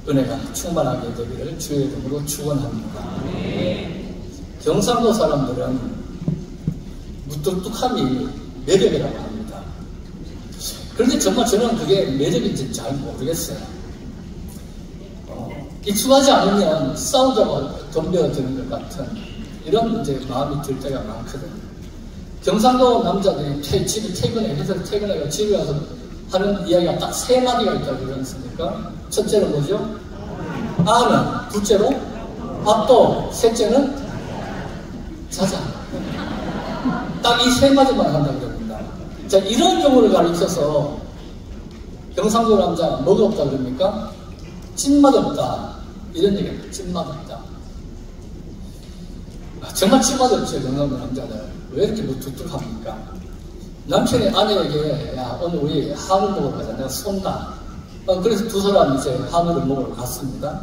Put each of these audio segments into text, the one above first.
은혜가 충만하게 되기를 주의 이름으로 축원합니다. 경상도 사람들은 무뚝뚝함이 매력이라고 합니다. 그런데 정말 저는 그게 매력인지 잘 모르겠어요. 익숙하지 않으면 싸우자고 덤벼드는 것 같은 이런 이제 마음이 들 때가 많거든요. 경상도 남자들이 집에 퇴근해서 집에 와서 하는 이야기가 딱 세 마디가 있다고 그러지 않습니까? 첫째는 뭐죠? 아는, 둘째로 밥도, 셋째는 자자. 딱 이 세 마디만 한다고 그럽니다. 자, 이런 경우를 가리켜서 경상도 남자 뭐가 없다 그럽니까? 찐맛 없다. 이런 얘기입니다. 찐맛 없다. 정말 찐맛 없죠, 경상도 남자들. 왜 이렇게 무뚝뚝합니까? 남편이 아내에게, 야, 오늘 우리 한우 먹으러 가자. 내가 쏜다. 그래서 두 사람이 이제 한우를 먹으러 갔습니다.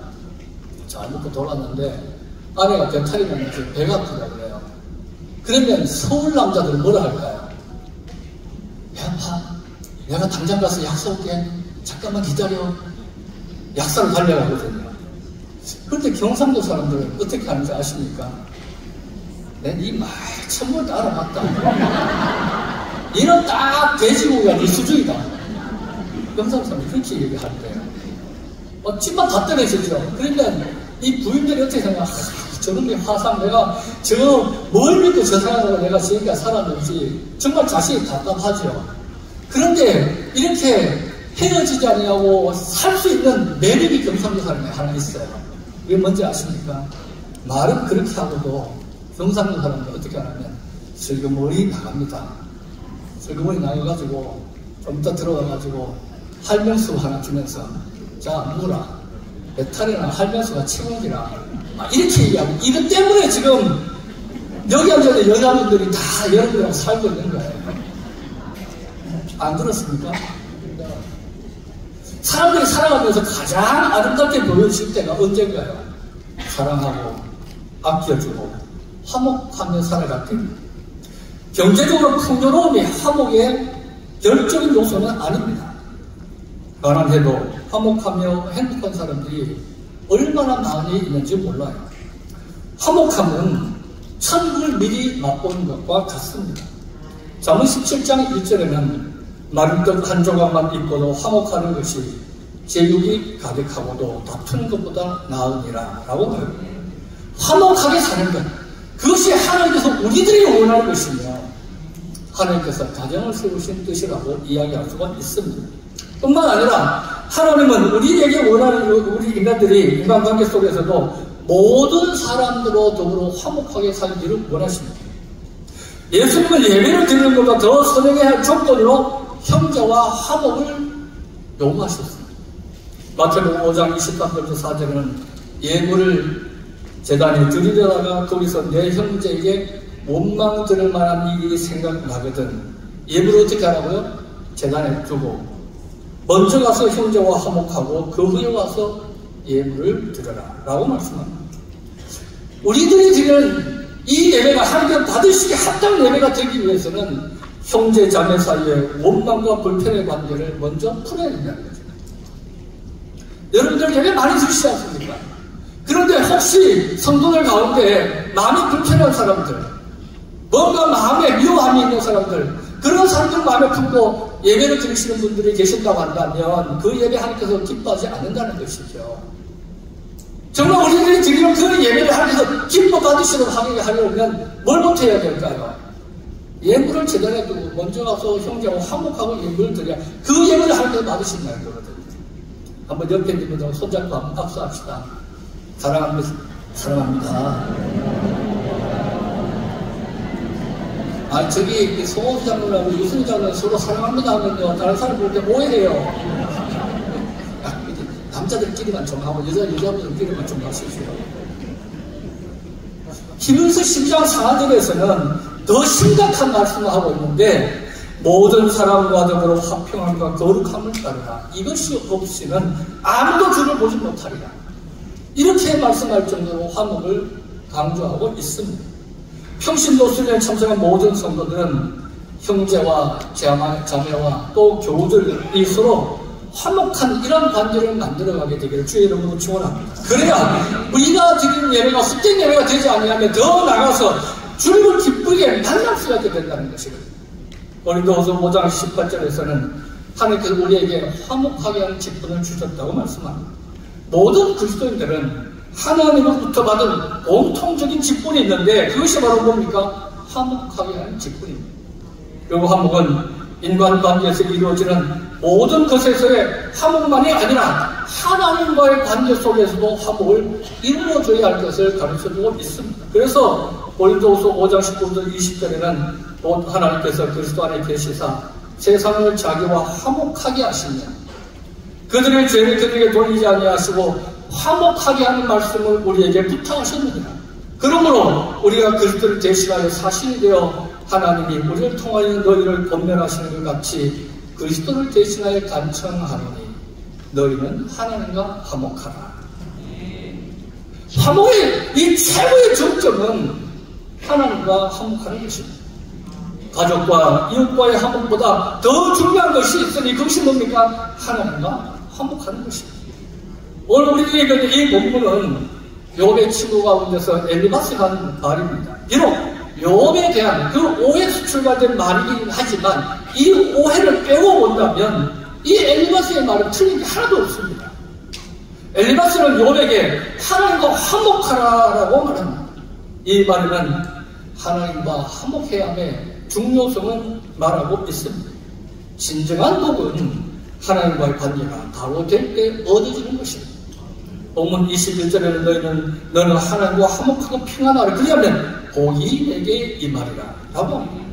잘 먹고 돌아왔는데, 아내가 배탈이면 이제 배가 아프다 그래요. 그러면 서울 남자들은 뭐라 할까요? 배 아파. 내가 당장 가서 약 사올게. 잠깐만 기다려. 약사를 달려가거든요. 그런데 경상도 사람들은 어떻게 하는지 아십니까? 내 이 말 천벌도 알아봤다. 이런 딱 돼지고기가 네 수준이다. 경상도 사람이 그렇게 얘기하는데요. 찜만 다 떨어지죠. 그러면 이 부인들이 어떻게 생각하? 저놈의 화상 내가 뭘 믿고 저 사람하고 내가 지금까지 살았는지 정말 자신이 답답하죠. 그런데 이렇게 헤어지지 않냐고 살 수 있는 매력이 경상도 사람이 하나 있어요. 이게 뭔지 아십니까? 말은 그렇게 하고도 경상도 사람들 어떻게 하냐면 슬그머니 나갑니다. 슬그머니 나가가지고 좀 이따 들어가가지고 할명수 하나 주면서 자 물어라. 배탈이나 할명수가 치워지라. 이렇게 얘기하고 이것 때문에 지금 여기 앉아있는 여자분들이 다 여러분들하고 살고 있는 거예요. 안 그렇습니까? 사람들이 살아가면서 가장 아름답게 보여질 때가 언젠가요? 사랑하고 아껴주고 화목하며 살아갈 때입니다. 경제적으로 풍요로움이 화목의 결정적인 요소는 아닙니다. 가난해도 화목하며 행복한 사람들이 얼마나 많이 있는지 몰라요. 화목함은 천국을 미리 맛보는 것과 같습니다. 잠언 17장 1절에는 마른 떡 한 조각만 입고도 화목하는 것이 제육이 가득하고도 다투는 것보다 나으니라 라고 말합니다. 화목하게 사는 것, 그것이 하나님께서 우리들이 원하는 것이며 하나님께서 가정을 세우신 뜻이라고 이야기할 수가 있습니다. 뿐만 아니라 하나님은 우리에게 원하는 우리 인간들이 인간관계 속에서도 모든 사람들로 더불어 화목하게 살기를 원하십니다. 예수님은 예배를 드리는 것보다 더 선행해야 할 조건으로 형제와 화목을 요구하셨습니다. 마태복음 5장 23절부터 4절에는 예물을 제단에 드리려다가 거기서 내 형제에게 원망 들을 만한 일이 생각나거든 예물을 어떻게 하라고요? 제단에 두고 먼저 가서 형제와 화목하고 그 후에 와서 예물을 드려라 라고 말씀합니다. 우리들이 드리는 이 예배가 하나님께서 받으시기 합당한 예배가 되기 위해서는 형제 자매 사이에 원망과 불편의 관계를 먼저 풀어야 된다는 거죠. 여러분들 예배 많이 드시지 않습니까? 그런데 혹시 성도들 가운데 마음이 불편한 사람들, 뭔가 마음에 미워함이 있는 사람들, 그런 사람들 마음에 품고 예배를 드리시는 분들이 계신다고 한다면 그 예배 하나님께서 기뻐하지 않는다는 것이죠. 정말 우리들이 드리는 그 예배를 하나님께서 기뻐 받으시도록 하려면 뭘부터 해야 될까요? 예물을 제단에 두고 먼저 가서 형제하고 화목하고 예물을 드려야 그 예물을 하나님께서 받으신다는 거거든요. 한번 옆에 있는 분들하고 손잡고 한번 박수합시다. 사랑합니다. 사랑합니다. 저기 송호수 장로하고 유승희 장로는 서로 사랑합니다 하면요 다른 사람 볼 때 오해해요. 남자들끼리만 좀 하고 여자분들끼리만 좀 하십시오. 히브리서 12장 4절에서는 더 심각한 말씀을 하고 있는데 모든 사람과 더불어 화평함과 거룩함을 따르라. 이것이 없이는 아무도 주를 보지 못하리라. 이렇게 말씀할 정도로 화목을 강조하고 있습니다. 평신도순회에 참석한 모든 성도들은 형제와 자매와 또 교우들이 서로 화목한 이런 관계를 만들어가게 되기를 주의 이름으로 축원합니다. 그래야 우리가 드리는 예배가 헛된 예배가 되지 아니하면 더 나가서 주님을 기쁘게 만날 수 있게 된다는 것이거든요. 고린도후서 5장 18절에서는 하나님께서 우리에게 화목하게 하는 직분을 주셨다고 말씀합니다. 모든 그리스도인들은 하나님으로부터 받은 공통적인 직분이 있는데 그것이 바로 뭡니까? 화목하게 하는 직분입니다. 그리고 화목은 인간관계에서 이루어지는 모든 것에서의 화목만이 아니라 하나님과의 관계 속에서도 화목을 이루어줘야 할 것을 가르쳐주고 있습니다. 그래서 고린도후서 5장 19절 20절에는 하나님께서 그리스도 안에 계시사 세상을 자기와 화목하게 하시며 그들의 죄를 그들에게 돌리지 아니하시고 화목하게 하는 말씀을 우리에게 부탁하셨느니라. 그러므로 우리가 그리스도를 대신하여 사신이 되어 하나님이 우리를 통하여 너희를 권면하시는 것 같이 그리스도를 대신하여 간청하노니 너희는 하나님과 화목하라. 화목의 이 최고의 정점은 하나님과 화목하는 것입니다. 가족과 이웃과의 화목보다 더 중요한 것이 있으니 그것이 뭡니까? 하나님과 화목하는 것입니다. 오늘 우리에게 이 본문은 욥의 친구 가운데서 엘리바스가 한 말입니다. 비록 욥에 대한 그 오해 수출과된 말이긴 하지만 이 오해를 빼고 본다면 이 엘리바스의 말은 틀린 게 하나도 없습니다. 엘리바스는 욥에게 하나님과 화목하라라고 말합니다. 이 말에는 하나님과 화목해야 함의 중요성을 말하고 있습니다. 진정한 복은 하나님과의 관계가 바로 될 때 얻어지는 것입니다. 본문 21절에는 너는 하나님과 화목하고 평안하라. 그리하면 복이 내게 임하리라 라고 합니다.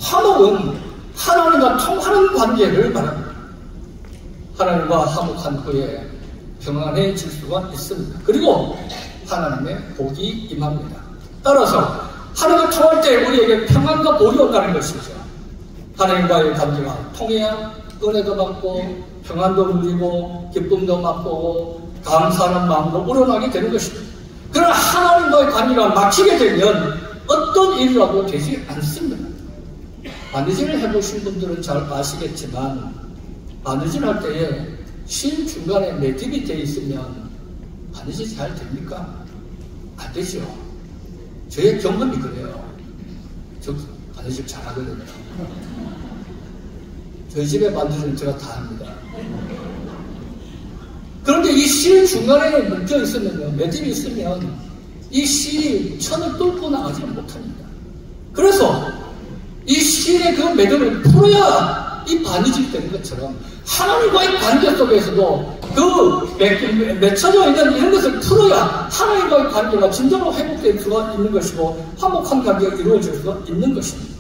화목은 하나님과 통하는 관계를 말합니다. 하나님과 화목한 후에 평안해질 수가 있습니다. 그리고 하나님의 복이 임합니다. 따라서 하나님과 통할 때 우리에게 평안과 복이 온다는 것이죠. 하나님과의 관계가 통해야 은혜도 받고 평안도 누리고 기쁨도 맛보고 감사하는 마음도 우러나게 되는 것입니다. 그러나 하나님과의 관계가 막히게 되면 어떤 일이라도 되지 않습니다. 바느질을 해보신 분들은 잘 아시겠지만 바느질 할 때에 실 중간에 매듭이 되어 있으면 바느질이 잘 됩니까? 안 되죠. 저의 경험이 그래요. 저 바느질 잘하거든요. 저희 집에 바느질은 제가 다 합니다. 그런데 이 실 중간에 묶여 있으면, 매듭이 있으면 이 실이 천을 뚫고 나가지 못합니다. 그래서 이 실의 그 매듭을 풀어야 이 바느질이 되는 것처럼 하나님과의 관계 속에서도 그 맺혀져 있는 이런 것을 풀어야 하나님과의 관계가 진정으로 회복될 수가 있는 것이고 화목한 관계가 이루어질 수가 있는 것입니다.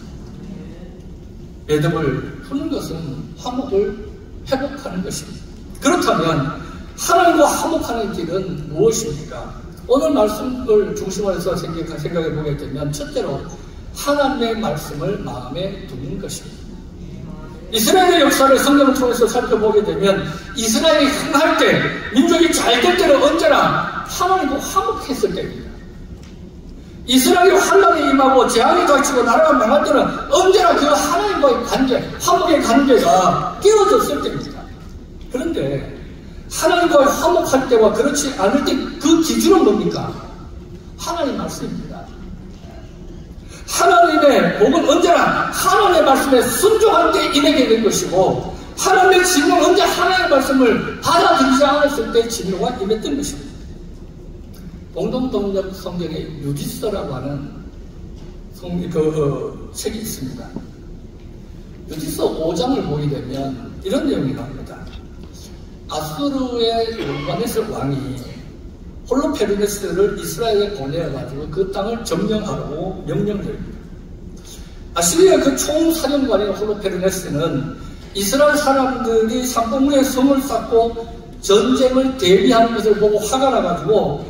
매듭을 푸는 것은 화목을 회복하는 것입니다. 그렇다면 하나님과 화목하는 길은 무엇입니까? 오늘 말씀을 중심으로 해서 생각해 보게 되면 첫째로 하나님의 말씀을 마음에 두는 것입니다. 이스라엘의 역사를 성경을 통해서 살펴보게 되면 이스라엘이 흥할 때, 민족이 잘 될 때는 언제나 하나님과 화목했을 때입니다. 이스라엘이 환난이 임하고 재앙이 닥치고 나라가 망할 때는 언제나 그 하나님과의 관계, 화목의 관계가 깨어졌을 때입니다. 그런데 하나님과의 화목할 때와 그렇지 않을 때 그 기준은 뭡니까? 하나님 말씀입니다. 하나님의 복은 언제나 하나님의 말씀에 순종할 때 임하게 된 것이고 하나님의 진노는 언제 하나님의 말씀을 받아들이지 않았을 때 진노가 임했던 것입니다. 공동통역 성경에 유지서라고 하는 책이 있습니다. 유지서 5장을 보게 되면 이런 내용이 나옵니다. 아수르의 요르바네스 왕이 홀로페르네스를 이스라엘에 보내어가지고 그 땅을 점령하라고 명령을 드립니다. 아시리아 그 총사령관인 홀로페르네스는 이스라엘 사람들이 산봉우에 성을 쌓고 전쟁을 대비하는 것을 보고 화가 나가지고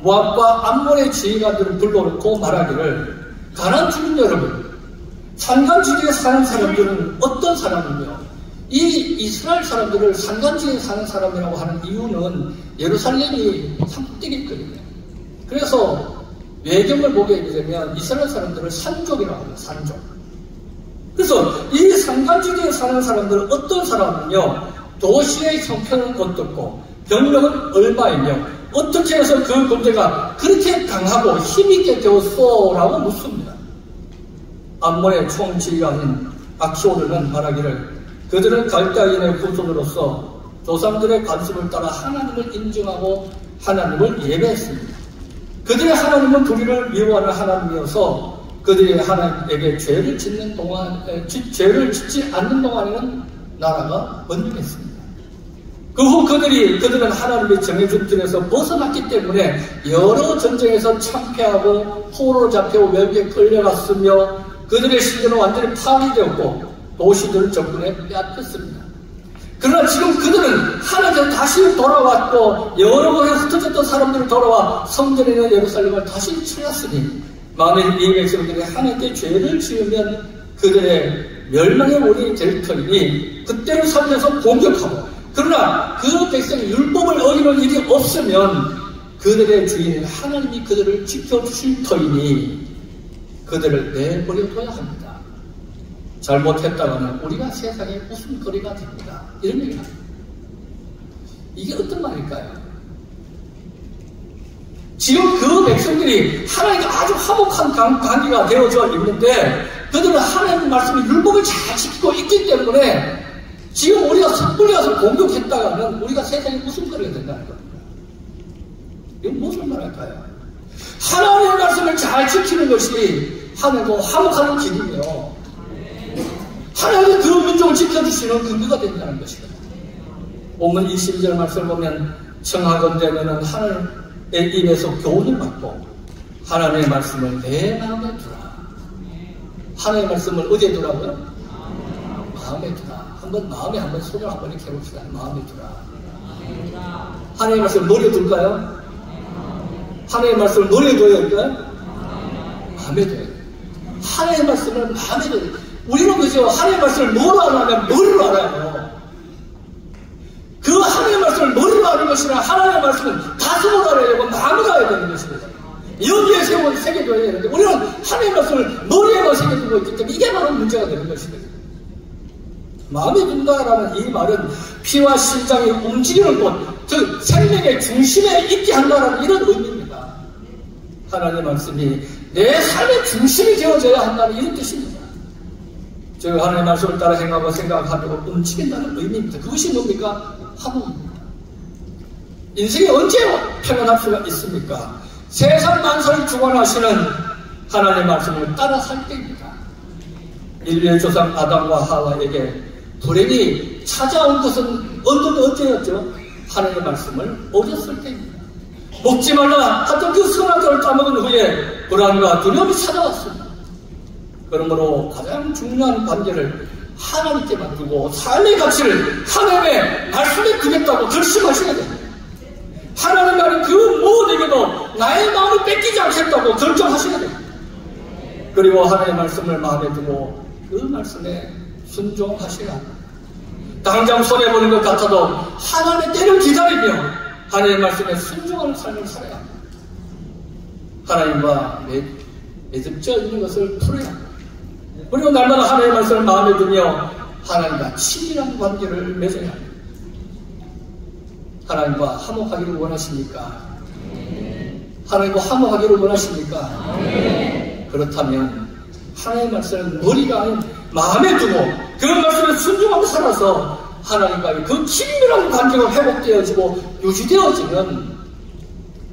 모압과 암몬의 지휘관들을 불러놓고 말하기를 가나안 주민 여러분, 산간지대에 사는 사람들은 어떤 사람이며 이 이스라엘 사람들을 산간지대에 사는 사람이라고 하는 이유는 예루살렘이 산꼭대기거든요. 그래서 외경을 보게 되면 이스라엘 사람들을 산족이라고 합니다. 산족. 그래서 이 산간지대에 사는 사람들은 어떤 사람이며 도시의 형편은 어떻고 병력은 얼마이며 어떻게 해서 그 군대가 그렇게 강하고 힘있게 되었소라고 묻습니다. 암몬의 총지휘관인 아키오르는 말하기를 그들은 갈대아인의 후손으로서 조상들의 관습을 따라 하나님을 인정하고 하나님을 예배했습니다. 그들의 하나님은 우리를 미워하는 하나님이어서 그들이 하나님에게 죄를 죄를 짓지 않는 동안에는 나라가 번영했습니다. 그 후 그들은 하나님이 정해준 길에서 벗어났기 때문에 여러 전쟁에서 참패하고 포로로 잡혀 외국에 끌려갔으며 그들의 신전은 완전히 파괴되었고 도시들을 적군에 빼앗겼습니다. 그러나 지금 그들은 하나님께서 다시 돌아왔고 여러 번에 흩어졌던 사람들이 돌아와 성전에 있는 예루살렘을 다시 찾았으니 만일 이 백성들이 하나님께 죄를 지으면 그들의 멸망의 원인이 될 터이니 그때를 살면서 공격하고 그러나 그 백성이 율법을 어기는 일이 없으면 그들의 주인인 하나님이 그들을 지켜주실 터이니 그들을 내버려둬야 합니다. 잘못했다가는 우리가 세상의 웃음거리가 됩니다. 이런 얘기가 합니다. 이게 어떤 말일까요? 지금 그 백성들이 하나님과 아주 화목한 관계가 되어져 있는데 그들은 하나님 말씀의 율법을 잘 지키고 있기 때문에 지금 우리가 섣불리 와서 공격했다가는 우리가 세상의 웃음거리가 된다는 겁니다. 이건 무슨 말일까요? 하나님의 말씀을 잘 지키는 것이 하나님과 화목하는 길이며 하나님이 그 민족을 지켜주시는 근거가 된다는 것입니다. 본문 22절 말씀을 보면 청하건대 너는 하나님의 입에서 교훈을 받고 하나님의 말씀을 내 마음에 두라. 하나님의 말씀을 어디에 두라고요? 마음에 두라. 마음에 한번 손을 한번 이렇게 해봅시다. 마음에 두라. 하나님의 말씀을 머리에 둘까요? 하나님의 말씀을 머리에 둬야 할까요? 마음에 둬야 돼요. 하나님의 말씀을 마음에 둬야 돼요. 우리는 그죠? 하나님의 말씀을 뭐로 알아면 머리로 알아요. 그 하나님의 말씀을 머리로 아는 것이나 하나님의 말씀은 가슴으로 알아야 되고 마음으로 알아야 되는 것입니다. 여기에 새겨둬야 되는데 우리는 하나님의 말씀을 머리에만 새겨두고 있기 때문에 이게 바로 문제가 되는 것입니다. 마음에 둔다라는 이 말은 피와 심장이 움직이는 곳, 즉 생명의 중심에 있게 한다는 이런 의미입니다. 하나님의 말씀이 내 삶의 중심이 되어져야 한다는 이런 뜻입니다. 즉 하나님의 말씀을 따라 행하고 생각하고 움직인다는 의미입니다. 그것이 뭡니까? 화목입니다. 인생이 언제 평안할 수가 있습니까? 세상 만사를 주관하시는 하나님의 말씀을 따라 살 때입니다. 인류의 조상 아담과 하와에게 불행이 찾아온 것은 언제였죠? 하나님의 말씀을 어겼을 때입니다. 먹지 말라 하던 그 선악과를 따먹은 후에 불안과 두려움이 찾아왔습니다. 그러므로 가장 중요한 관계를 하나님께만 두고 삶의 가치를 하나님의 말씀에 두겠다고 결심하셔야 됩니다. 하나님 말은 그 무엇에게도 나의 마음을 뺏기지 않겠다고 결정하셔야 됩니다. 그리고 하나님의 말씀을 마음에 두고 그 말씀에 순종하셔야 합니다. 당장 손해보는 것 같아도 하나님의 때를 기다리며 하나님의 말씀에 순종하는 삶을 살아야 합니다. 하나님과 맺어져 있는 것을 풀어야 합니다. 그리고 날마다 하나님의 말씀을 마음에 두며 하나님과 친밀한 관계를 맺어야 합니다. 하나님과 화목하기를 원하십니까? 하나님과 화목하기를 원하십니까? 그렇다면 하나님의 말씀을 머리가 아닌 마음에 두고 그 말씀을 순종하고 살아서 하나님과의 그 친밀한 관계가 회복되어지고 유지되어지는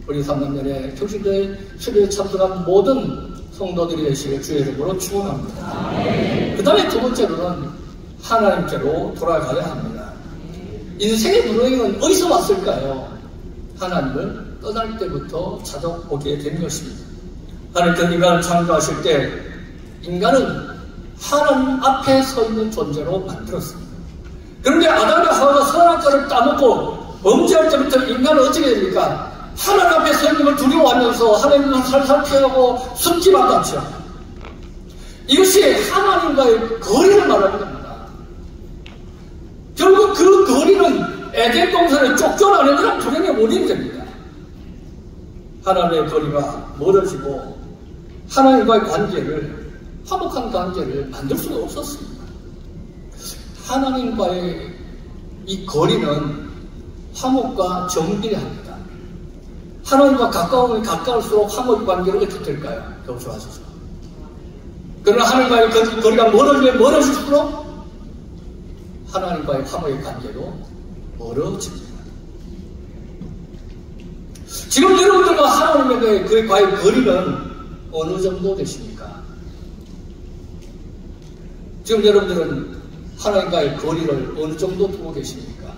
우리 삼남년의 교주들 수료에 참석한 모든 성도들이 되시길 주의 이름으로 축원합니다. 그 다음에 두 번째로는 하나님께로 돌아가야 합니다. 인생의 무너짐은 어디서 왔을까요? 하나님을 떠날 때부터 찾아오게 된 것입니다. 하나님께서 인간을 창조하실 때 인간은 하나님 앞에 서 있는 존재로 만들었습니다. 그런데 아담과 하와가 선악과를 따먹고 범죄할 때부터 인간은 어떻게 됩니까? 하나님 앞에 서 있는 걸 두려워하면서 하나님을 살살 피하고 숨기만 갖죠. 이것이 하나님과의 거리를 말하는 겁니다. 결국 그 거리는 에덴 동산에 쫓겨나는 그런 불행의 원인이 됩니다. 하나님의 거리가 멀어지고 하나님과의 관계를 화목한 관계를 만들 수가 없었습니다. 하나님과의 이 거리는 화목과 정비례합니다. 하나님과 가까우면 가까울수록 화목 관계를 어떻게 될까요? 더 좋아지죠. 그러나 하나님과의 거리가 멀어지면 멀어질수록 하나님과의 화목의 관계도 멀어집니다. 지금 여러분들과 하나님과의 거리는 어느 정도 되십니까? 지금 여러분들은 하나님과의 거리를 어느 정도 두고 계십니까?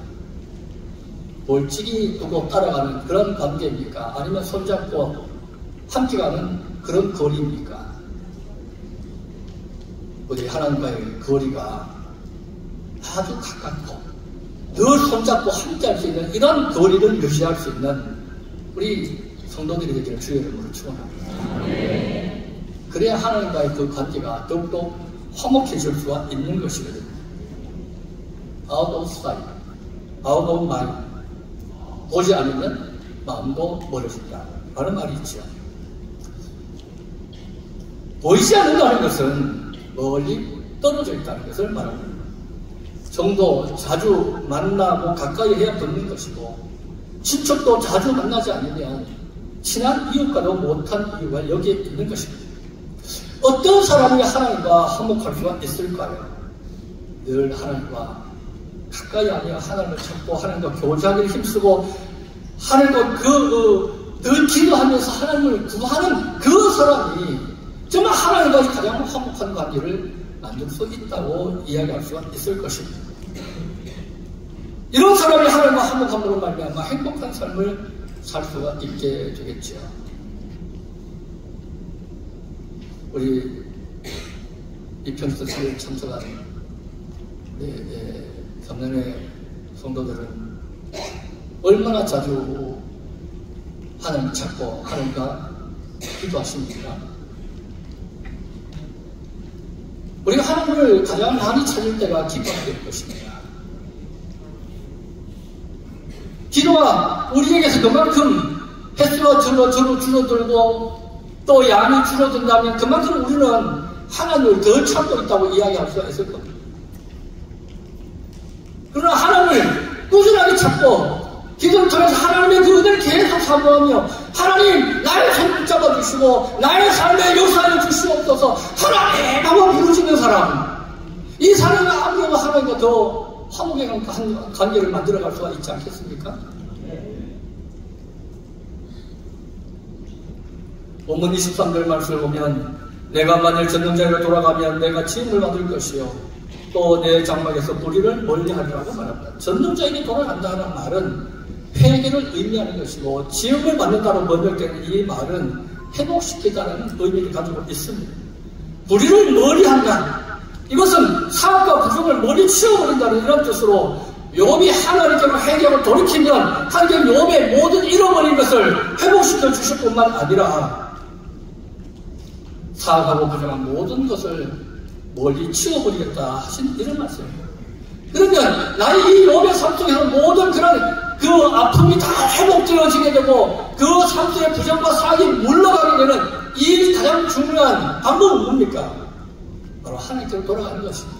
멀찍이 두고 따라가는 그런 관계입니까? 아니면 손잡고 함께 가는 그런 거리입니까? 우리 하나님과의 거리가 아주 가깝고 늘 손잡고 함께 할 수 있는 이런 거리를 유지할 수 있는 우리 성도들이 되기를 주의 이름으로 축원합니다. 그래야 하나님과의 그 관계가 더욱더 화목해질 수가 있는 것이거든요. Out of sight, out of mind. 보지 않으면 마음도 멀어진다 라는 말이 있죠. 보이지 않는다는 것은 멀리 떨어져 있다는 것을 말합니다. 정도 자주 만나고 가까이 해야 붙는 것이고, 친척도 자주 만나지 않으면 친한 이웃과도 못한 이유가 여기에 있는 것입니다. 어떤 사람이 하나님과 화목할 수가 있을까요? 늘 하나님과 가까이 아니라 하나님을 찾고 하나님과 교제하기를 힘쓰고 하나님과 늘 기도하면서 하나님을 구하는 그 사람이 정말 하나님과 가장 화목한 관계를 만들 수 있다고 이야기할 수가 있을 것입니다. 이런 사람이 하나님과 화목함으로 말미암아 행복한 삶을 살 수가 있게 되겠죠. 우리 이편스에 참석한 삼년의 성도들은 얼마나 자주 하나님 찾고 하나님과 기도하십니까? 우리가 하나님을 가장 많이 찾을 때가 기도가 될 것입니다. 기도가 우리에게서 그만큼 횟수가 줄어들고 또 양이 줄어든다면 그만큼 우리는 하나님을 더 찾고 있다고 이야기할 수가 있을 겁니다. 그러나 하나님을 꾸준하게 찾고 기도를 통해서 하나님의 그 은혜를 계속 사모하며 하나님 나의 손 붙잡아 주시고 나의 삶에 역사해 주시옵소서 하나님 하고 부르짖는 사람, 이 사람은 아무래도 하나님과 더 화목의 관계를 만들어갈 수가 있지 않겠습니까? 본문 23절 말씀을 보면 내가 만일 전능자에게 돌아가면 내가 지음을 받을 것이요 또 내 장막에서 뿌리를 멀리하리라고 말합니다. 전능자에게 돌아간다는 말은 회개를 의미하는 것이고 지음을 받는다로 번역되는 이 말은 회복시키다는 의미를 가지고 있습니다. 뿌리를 멀리한다. 이것은 사업과 부정을 멀리 치워버린다는 이런 뜻으로 욥이 하나님께로 회개하고 돌이키면 하나님 욥의 모든 잃어버린 것을 회복시켜 주실 뿐만 아니라 사악하고 부정한 모든 것을 멀리 치워버리겠다 하신 이런 말씀입니다. 그러면 나의 이 욥의 삶 속에서 모든 그런 그 아픔이 다 회복되어지게 되고 그 삶 속의 부정과 사악이 물러가게 되는 이 가장 중요한 방법은 뭡니까? 바로 하나님께로 돌아가는 것입니다.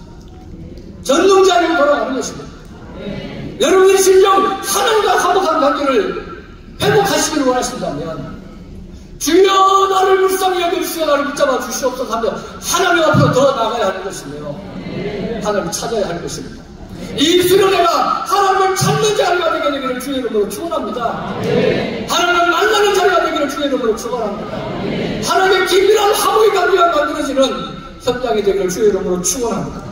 전능자에게 돌아가는 것입니다. 여러분이 진정 하나님과 화목한 관계를 회복하시기를 원하신다면 주여 나를 불쌍히 여겨주시고 나를 붙잡아 주시옵소서 하며 하나님 앞으로 더 나가야 하는 것이며 하나님을 찾아야 할 것입니다. 이 수련회가 하나님을 찾는 자리가 되게 되기를 주의 이름으로 축원합니다. 하나님을 만나는 자리가 되기를 주의 이름으로 축원합니다. 하나님의 긴밀한 화목의 관계가 만들어지는 현장이 되기를 주의 이름으로 축원합니다.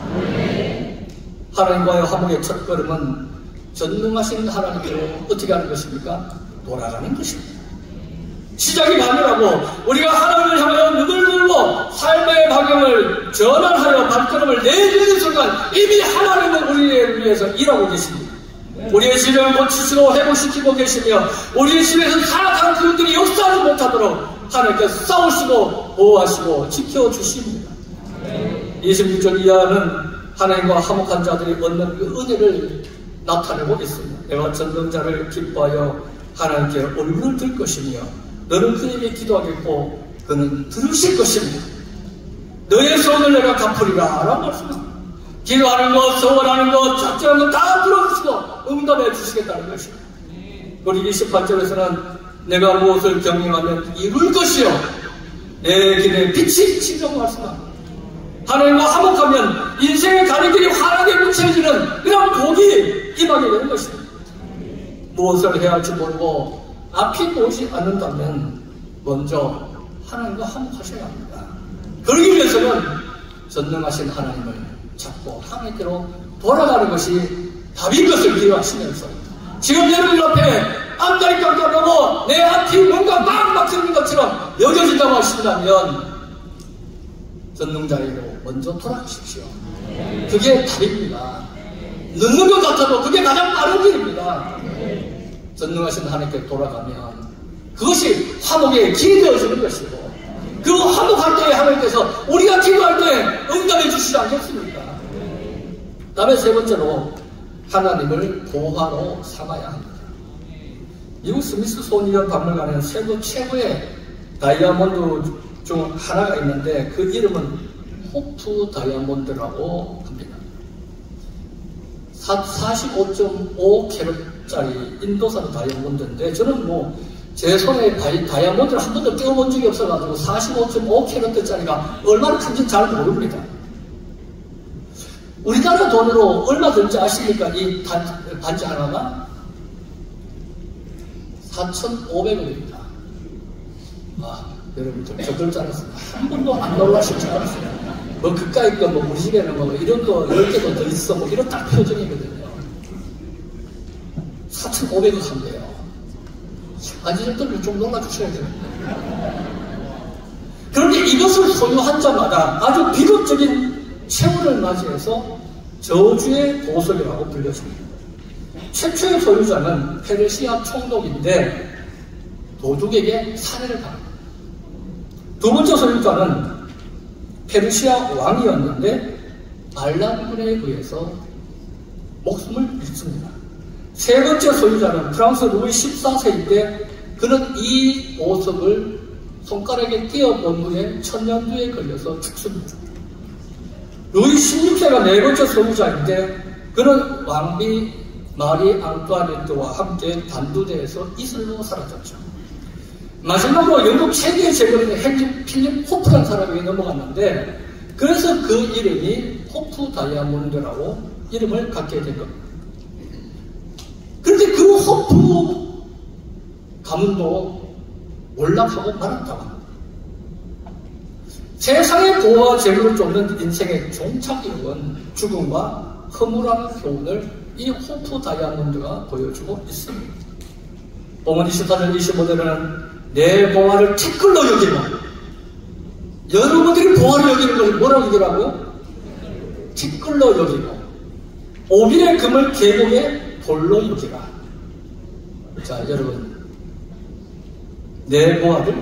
하나님과의 화목의 첫걸음은 전능하신 하나님께로 어떻게 하는 것입니까? 돌아가는 것입니다. 시작이 아니라고 우리가 하나님을 향하여 눈을 들고 삶의 방향을 전환하여 발걸음을 내딛는 순간 이미 하나님은 우리를 위해서 일하고 계십니다. 우리의 질병을 고치시고 회복시키고 계시며 우리의 집에서 사악한 그들이 역사하지 못하도록 하나님께서 싸우시고 보호하시고 지켜주십니다. 26절 이하는 하나님과 화목한 자들이 얻는 그 은혜를 나타내고 있습니다. 내가 전능자를 기뻐하여 하나님께 얼굴을 들 것이며 너는 그에게 기도하겠고 그는 들으실 것입니다. 너의 소원을 내가 갚으리라 라고 말씀합니다. 기도하는 것, 소원하는 것, 작정하는 것 다 들어주시고 응답해 주시겠다는 것입니다. 우리 28절에서는 내가 무엇을 경영하면 이룰 것이요 내 길에 빛이 친다고 말씀합니다. 하나님과 화목하면 인생의 가는 길이 환하게 비춰지는 그런 복이 임하게 되는 것입니다. 무엇을 해야 할지 모르고 앞이 보이지 않는다면 먼저 하나님과 화목하셔야 합니다. 그러기 위해서는 전능하신 하나님을 찾고 하나님께로 돌아가는 것이 답인 것을 기억하시면서 지금 여러분 앞에 앞다리 깜깜하고 내 앞이 뭔가 막 막히는 것처럼 여겨진다고 하신다면 전능자에게로 먼저 돌아가십시오. 그게 답입니다. 늦는 것 같아도 그게 가장 빠른 길입니다. 전능하신 하나님께 돌아가면 그것이 화목의 길이 되어지는 것이고 그 화목할 때에 하나님께서 우리가 기도할 때 응답해 주시지 않겠습니까? 다음에 세 번째로 하나님을 보화로 삼아야 합니다. 미국 스미소니언 박물관에는 세계 최고의 다이아몬드 중 하나가 있는데 그 이름은 호프 다이아몬드라고 합니다. 45.5캐럿짜리 인도산 다이아몬드인데 저는 제 손에 다이아몬드를 한 번도 떼어본 적이 없어가지고 45.5캐럿짜리가 얼마나 큰지 잘 모릅니다. 우리나라 돈으로 얼마 들지 아십니까? 이 반지 하나가 4,500원입니다. 여러분들 저들 줄 알았습니다. 한 번도 안 놀라실 줄 알았어요. 그까이 거 우리 집에는 이런 거 10개도 더 있어 이런 딱 표정이거든요. 4,500원 한대요. 아저씨들은 좀 놀라주셔야 됩니다. 그런데 이것을 소유한 자마다 아주 비극적인 최후를 맞이해서 저주의 보석이라고 불려집니다. 최초의 소유자는 페르시아 총독인데 도둑에게 살해를 당합니다. 두 번째 소유자는 페르시아 왕이었는데 반란군에 의해서 목숨을 잃습니다. 세 번째 소유자는 프랑스 루이 14세인데 그는 이 보석을 손가락에 띄어본 후에 천년두에 걸려서 죽습니다. 루이 16세가 네 번째 소유자인데 그는 왕비 마리 앙뚜아네트와 함께 단두대에서 이슬로 사라졌죠. 마지막으로 영국 최고의 재벌인 헨리 필립 호프라는 사람에게 넘어갔는데 그래서 그 이름이 호프 다이아몬드라고 이름을 갖게 된 겁니다. 그런데 그 호프 가문도 몰락하고 말았다고 합니다. 세상의 보호와 재물을 쫓는 인생의 종착역은 죽음과 허무라는 교훈을 이 호프 다이아몬드가 보여주고 있습니다. 본문 24절 25절에는 내 보화를 티끌로 여기고 여러분들이 보화를 여기는 것을 뭐라고 여기라고요? 티끌로 여기고 오빌의 금을 계곡에 돌로 여기라. 자 여러분 내 보화를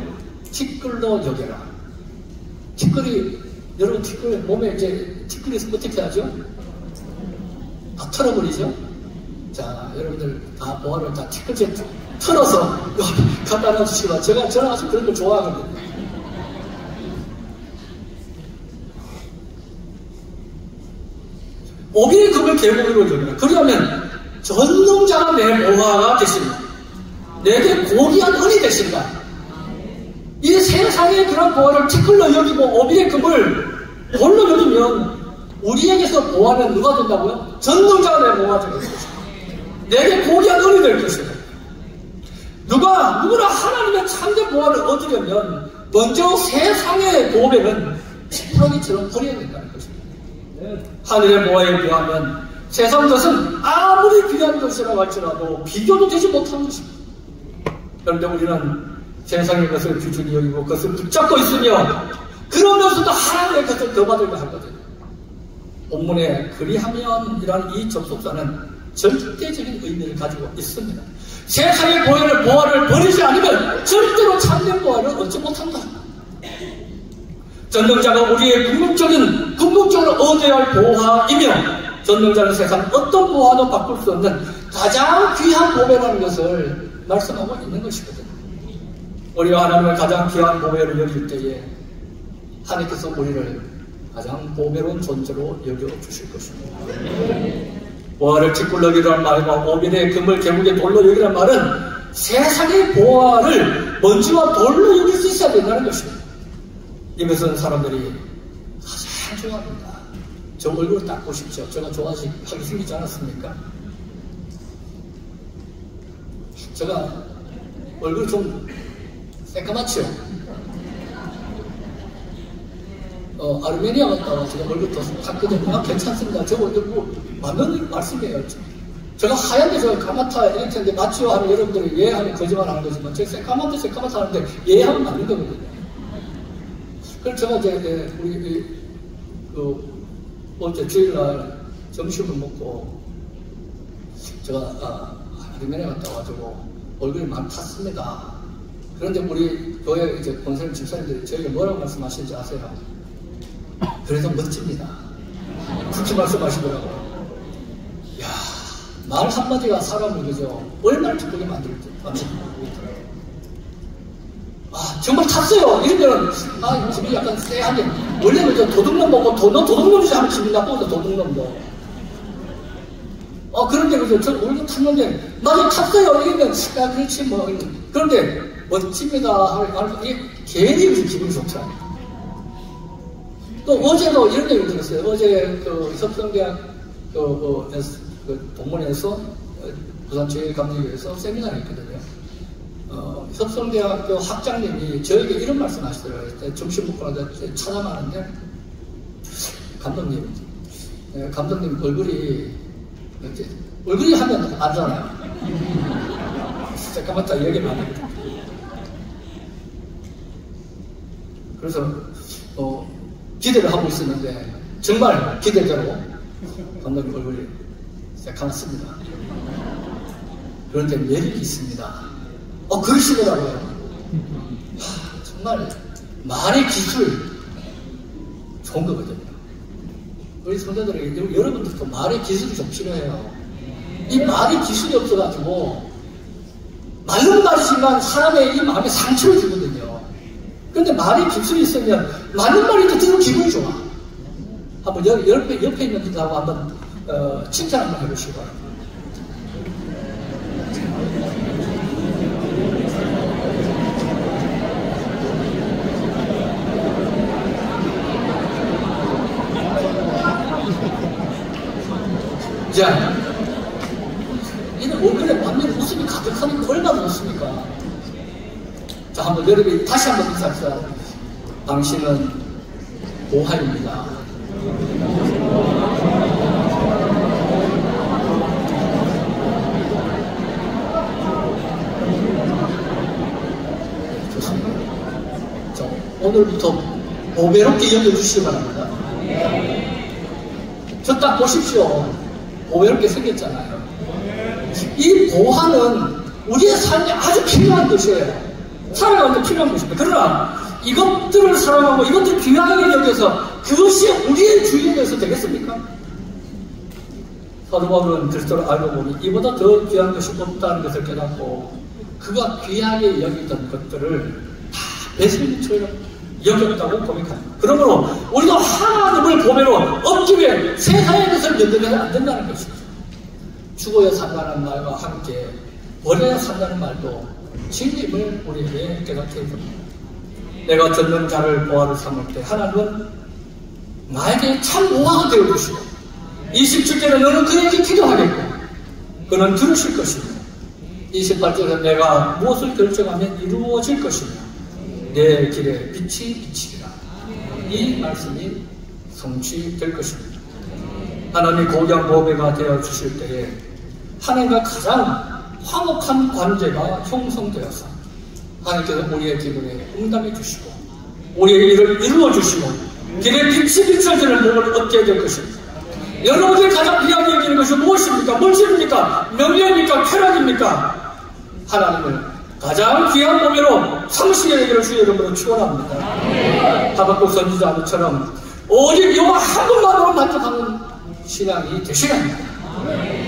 티끌로 여겨라. 티끌이 여러분 티끌 몸에 이제 티끌이 있으면 어떻게 하죠? 다 털어버리죠? 자 여러분들 다 보화를 다 티끌째 털어서 갖다 놔주시고 저는 아주 그런 걸 좋아하거든요. 오빌의 금을 계곡으로 여기라. 그러면 전능자가 내 보화가 되신다. 내게 고귀한 은이 되신다. 이 세상의 그런 보화를 티끌로 여기고 오빌의 금을 돌로 여기면 우리에게서 보화는 누가 된다고요? 전능자가 내 보화가 될 것이다. 내게 고귀한 은이 될 것이다. 누구나 하나님의 참된 보화를 얻으려면 먼저 세상의 보배는 지푸라기처럼 버려야 된다는 것입니다. 하늘의 보화에 비하면 세상 것은 아무리 귀한 것이라고 할지라도 비교도 되지 못한 것입니다. 그런데 우리는 세상의 것을 귀중히 여기고 그것을 붙잡고 있으며 그러면서도 하나님의 것을 더 받으려 하거든요. 본문에 그리하면 이라는 이 접속사는 절대적인 의미를 가지고 있습니다. 세상의 보화를 버리지 않으면 절대로 참된 보화를 얻지 못한다. 전능자가 우리의 궁극적으로 얻어야 할 보화이며 전능자는 세상 어떤 보화도 바꿀 수 없는 가장 귀한 보배라는 것을 말씀하고 있는 것이거든요. 우리가 하나님의 가장 귀한 보배를 여길 때에 하나님께서 우리를 가장 보배로운 존재로 여겨주실 것입니다. 보화를 뒷굴러기라는 말과 오빌의 금을 개국의 돌로 여기라는 말은 세상의 보화를 먼지와 돌로 여길 수 있어야 된다는 것입니다. 이것은 사람들이 가장 좋아합니다. 저 얼굴을 딱 보십시오. 제가 좋아하기 생기지 않았습니까? 제가 얼굴이 좀 새까맣죠? 아르메니아 갔다 와 제가 얼굴 더 탔거든요. 괜찮습니다. 저 얼굴 뭐 맞는 말씀이에요. 제가 하얀데 제가 까맣다 이럴 텐데 맞지요 하는 여러분들이 예 하면 거짓말 하는 거지만 제가 새까맣다 하는데 예 하면 맞는 거거든요. 그래서 제가 이제 우리 어제 주일날 점심을 먹고 제가 아르메니아 갔다 와가지고 얼굴이 많이 탔습니다. 그런데 우리 교회 이제 권사님 집사님들이 저에게 뭐라고 말씀하시는지 아세요? 그래도 멋집니다. 그렇게 말씀하시더라고요. 야, 말 한마디가 사람을 그죠? 얼마나 기쁘게 만들지. 정말 탔어요. 이러면, 기분이 약간 쎄하게. 원래는 저 도둑놈 보고, 너 도둑놈이지 하면 기분이 나쁘거든, 도둑놈도. 그런데 그죠? 저 얼굴 탔는데, 나도 탔어요. 이러면, 야, 그렇지 뭐. 그런데, 멋집니다. 이게 괜히 기분이 좋더라고요. 또 어제도 이런 얘기를 들었어요. 어제 협성대학 동문회에서 부산 제일감리교에서 세미나를 했거든요. 협성대학교 학장님이 저에게 이런 말씀 하시더라고요. 점심 먹고 나서 찾아가는데 감독님 얼굴이 하면 알잖아요. 새까맣다 얘기 많이 해요. 그래서 기대를 하고 있었는데 정말 기대대로 감독님 얼굴이 새까맣습니다. 그런데 매력이 있습니다. 그러시더라고요. 정말 말의 기술 좋은 거거든요. 우리 성도들에게 여러분들도 말의 기술이 좀 필요해요. 이 말의 기술이 없어가지고 말은 말이지만 사람의 이 마음에 상처를 주거든요. 근데 말이 기술이 있으면 많은 말이 듣는 기분이 좋아. 한번 옆에 있는 분들하고 한번 칭찬 한번 해보시기 바랍니다. 자, 이는 얼굴에 완전 웃음이 가득하니까 얼마나 좋습니까? 자, 한번 여러분이 다시 한번 인사합시다. 당신은 보화입니다. 좋습니다. 자, 오늘부터 보배롭게 여겨주시기 바랍니다. 저 딱 보십시오. 보배롭게 생겼잖아요. 이 보화는 우리의 삶에 아주 필요한 것이에요. 살아가는데 필요한 것입니다. 그러나 이것들을 사랑하고 이것들을 귀하게 여겨서 그것이 우리의 주인에서 되겠습니까? 사도 바울은 그리스도를 알고 보니 이보다 더 귀한 것이 없다는 것을 깨닫고 그가 귀하게 여기던 것들을 다 배설물처럼 여겼다고 고백합니다. 그러므로 우리도 하나님을 보배로 얻기 위해 세상의 것을 연결해서는 안 된다는 것입니다. 죽어야 산다는 말과 함께 버려야 산다는 말도 진리를 우리에게 깨닫게 해줍니다. 내가 듣는 자를 보화로 삼을 때 하나님은 나에게 참 보화가 되어주시고 27절에 너는 그에게 기도하겠고 그는 들으실 것이며 28절에 내가 무엇을 결정하면 이루어질 것이며 내 길에 빛이 비치리라. 이 말씀이 성취될 것입니다. 하나님이 고귀한 보배가 되어주실 때에 하나님과 가장 화목한 관계가 형성되어서 하나님께서 우리의 기도에 응답해 주시고 우리의 일을 이루어 주시고 길에 빛이 비춰지는 몸을 얻게 될 것입니다. 여러분들이 가장 귀하게 여기는 것이 무엇입니까? 물질입니까? 명예입니까? 쾌락입니까? 하나님을 가장 귀한 보배로 삼시에 여기를 주의 이름으로 축원합니다. 하박국 선지자처럼 오직 여호와 한 분만으로 만족하는 신앙이 되시라 합니다.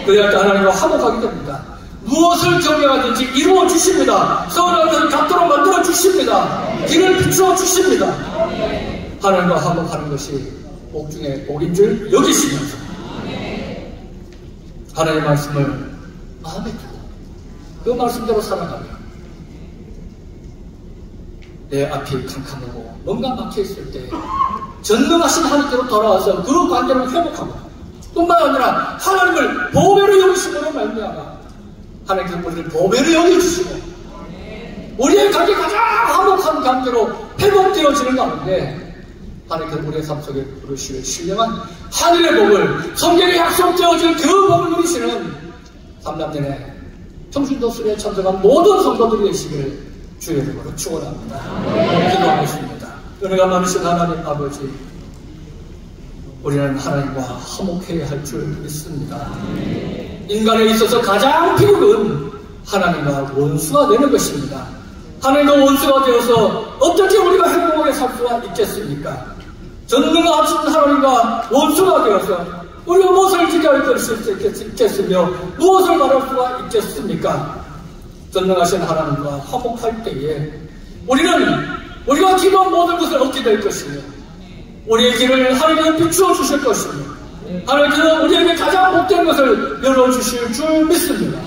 그래야 하나님과 화목하게 됩니다. 무엇을 경영하든지 이루어 주십니다. 서운한 것을 갚도록 만들어 주십니다. 길을 비추어 주십니다. 하나님과 화목하는 것이 복 중에 복인 줄 여기시면서 하나님의 말씀을 마음에 두고 그 말씀대로 살아가면 내 앞이 캄캄하고 뭔가 막혀있을 때 전능하신 하나님께로 돌아와서 그 관계를 회복하고 뿐만 아니라 하나님을 보배로 여기심으로 말미암아 하나님께서 우리를 보배로 여겨주시고 우리의 관계 가장 화목한 관계로 회복되어지는 가운데 하나님께서 우리의 삶 속에 부르시는 신령한 하늘의 복을 성경에 약속되어진 그 복을 누리시는 3남년에 청순도술에 참석한 모든 성도들이 되시기를 주의 이름으로 축원합니다. 기도하겠습니다. 은혜가 많으신 하나님 아버지, 우리는 하나님과 화목해야 할 줄 믿습니다. 인간에 있어서 가장 필요한 하나님과 원수가 되는 것입니다. 하나님과 원수가 되어서 어떻게 우리가 행복하게 살 수가 있겠습니까? 전능하신 하나님과 원수가 되어서 우리가 무엇을 기대할 것이 있겠으며 무엇을 말할 수가 있겠습니까? 전능하신 하나님과 화목할 때에 우리가 기도한 모든 것을 얻게 될 것이며 우리의 길을 하나님께서 비추어 주실 것이며 하나님께서 우리에게 가장 복된 것을 열어주실 줄 믿습니다.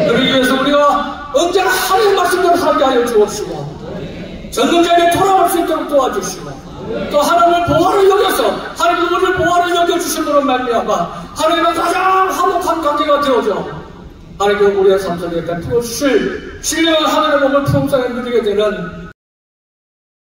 그러기 위해서 우리가 언제나 하나님의 말씀대로 살게 하여 주옵시고 전능자에게 돌아올 수 있도록 도와주시고 또 하나님을 보화로 여겨서 하나님이 우리를 보화로 여겨주심으로 말미암아 하나님과 가장 화목한 관계가 되어져 하나님께서 우리의 삶 속에 베풀어 주실 신령한 하늘의 복을 풍성히 누리게 되는